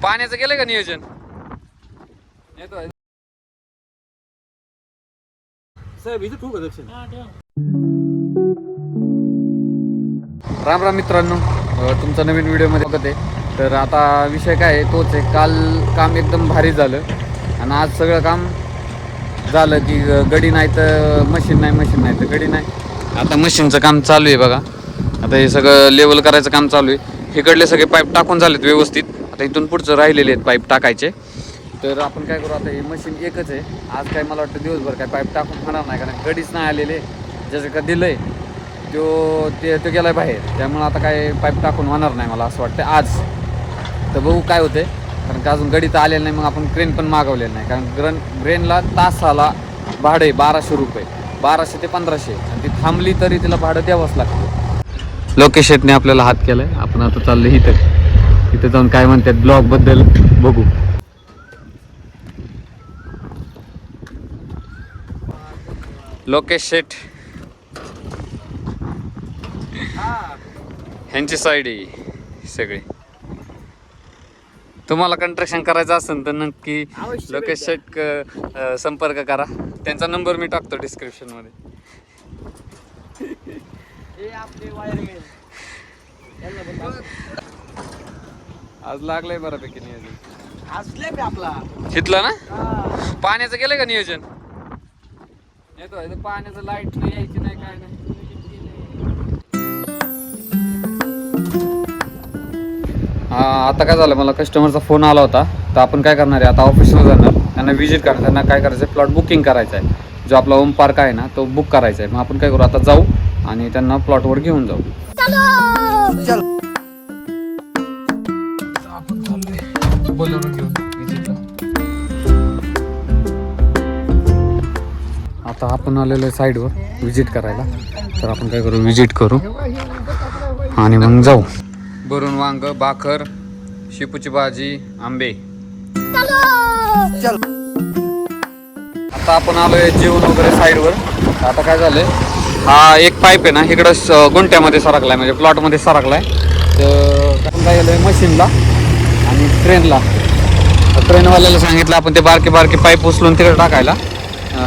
पाण्याचं केलंय का नियोजन? येतोय साहेब इथे खूप दक्षिण. राम राम मित्रांनो, तुमचा नवीन व्हिडिओमध्ये बघत आहे. तर आता विषय काय आहे तोच आहे. काल काम एकदम भारी झालं आणि आज सगळं काम झालं की गडी नाही तर मशीन नाही तर गडी नाही. आता मशीनचं काम चालू आहे बघा. आता हे सगळं लेवल करायचं काम चालू आहे. इकडले सगळे पाईप टाकून झालेत व्यवस्थित. आता इथून पुढचं राहिलेले आहेत पाईप टाकायचे. तर आपण काय करू, आता हे मशीन एकच आहे. आज काय मला वाटतं दिवसभर काय पाईप टाकून होणार नाही, कारण गडीच नाही आलेले. ज्याचं का दिलं आहे तो गेला आहे बाहेर, त्यामुळं आता काय पाईप टाकून होणार नाही मला असं वाटतं आज. तर बघू काय होते, कारण का अजून गडी तर आलेलं नाही. मग आपण क्रेन पण मागवलेलं नाही, कारण क्रेनला तासाला भाडं आहे 1200 रुपये, 1200 ते 1500, आणि ती थांबली तरी तिला भाडं द्यावंच लागतं. लोकेश शेटने आपल्याला हात केलाय. आपण आता चाललो इथं जाऊन काय म्हणतात ब्लॉग बद्दल बघू. लोकेश शेट ह्यांची साईड आहे सगळी. तुम्हाला कंस्ट्रक्शन करायचं असेल तर नक्की लोकेश शेट संपर्क करा. त्यांचा नंबर मी टाकतो डिस्क्रिप्शन मध्ये. आज लागलंय बऱ्यापैकी नियोजन. आपला शितला ना पाण्याचं केलंय का नियोजन? येतोय पाण्याचं, लाईट नाही यायची नाही काय नाही. आता काय झालं, मला कस्टमरचा फोन आला होता. तर आपण काय करणार आहे, आता ऑफिसला जाणार, त्यांना विजिट करणार. त्यांना काय करायचं आहे, प्लॉट बुकिंग करायचा आहे. जो आपला ओम पार्क आहे ना तो बुक करायचा आहे. मग आपण काय करू, आता जाऊ आणि त्यांना प्लॉटवर घेऊन जाऊ. आपण चाललोय बोलवून घेऊन विजिटला. आता आपण आलेलो आहे साईडवर विजिट करायला. तर आपण काय करू, विजिट करू आणि मग जाऊ. भरून वांग, भाकर, शेपूची भाजी, आंबे. आता आपण आलोय जेवण वगैरे साईडवर. आता काय झालंय, हा एक पाईप आहे ना इकडं गुंट्यामध्ये सरकलाय, म्हणजे प्लॉटमध्ये सरकलाय. तर आपण काय झालंय मशीनला आणि ट्रेनला, ट्रेनवाल्याला सांगितलं आपण ते बारके पाईप उचलून तिकडे टाकायला.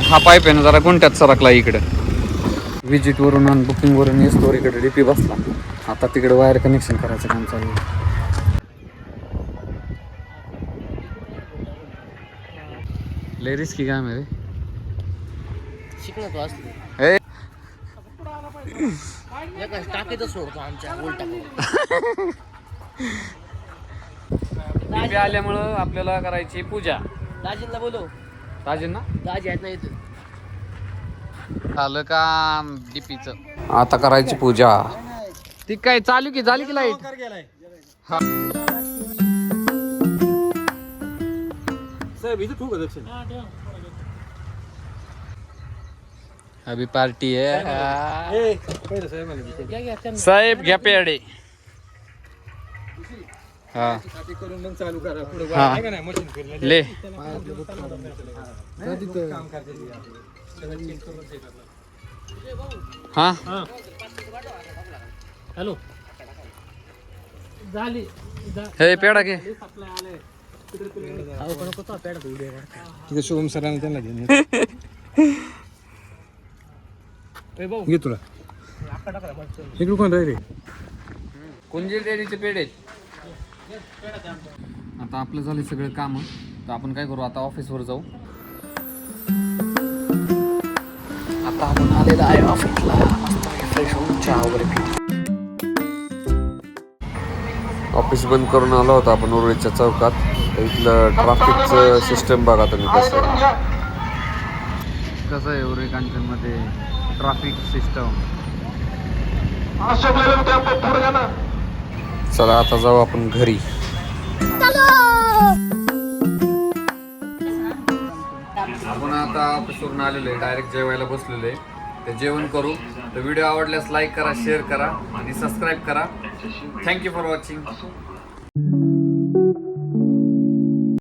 हा पाईप आहे ना जरा गुंट्यात सरकला इकडं. विजिटवरून आणि बुकिंगवरून येस्तोवर इकडे डीपी बसला. आता तिकडे वायर कनेक्शन करायचं काम चालू आहे. लय रिस्की काम आहे रे. शिकणं असतो टाकीतच सोडतो आमच्या उलटा. डीपी आल्यामुळं आपल्याला करायची पूजा. दाजींना बोलव. दाजींना दाजी आहेत नाही इथं. झालं काम डीपीचं. आता करायची पूजा. ती काय चालू की झाली की लाईट? हा साहेब इथे खूप दक्षिण. अभी पार्टी है. साहेब घ्या पेडे. हा ले हा. हॅलो झाली हे पेडा घे. तिथे शुभम सरांना त्यांना घे तुला. इकडे कोण राहिले? कुंजीर डेअरीचे पेढे. आता आपलं झाले सगळं काम. तर आपण काय करू, आता ऑफिसवर जाऊ. आता आपण आलेलं आहे ऑफिसला. मस्त फ्रेश होऊन चहा वगैरे पिऊ. ऑफिस बंद करून आलो होतो आपण उरुळीच्या चौकात. इथलं ट्रॅफिकचं सिस्टम बघा तुम्ही कसं आहे उरुळी कांचनमध्ये ट्रॅफिक सिस्टम. चला आता जाऊ आपण घरी. आपण आता ऑफिसवरून आलेलो आहे, डायरेक्ट जेवायला बसलेलो आहे. ते जेवण करू. तर व्हिडिओ आवडल्यास लाईक करा, शेअर करा आणि सबस्क्राईब करा. Thank you for watching.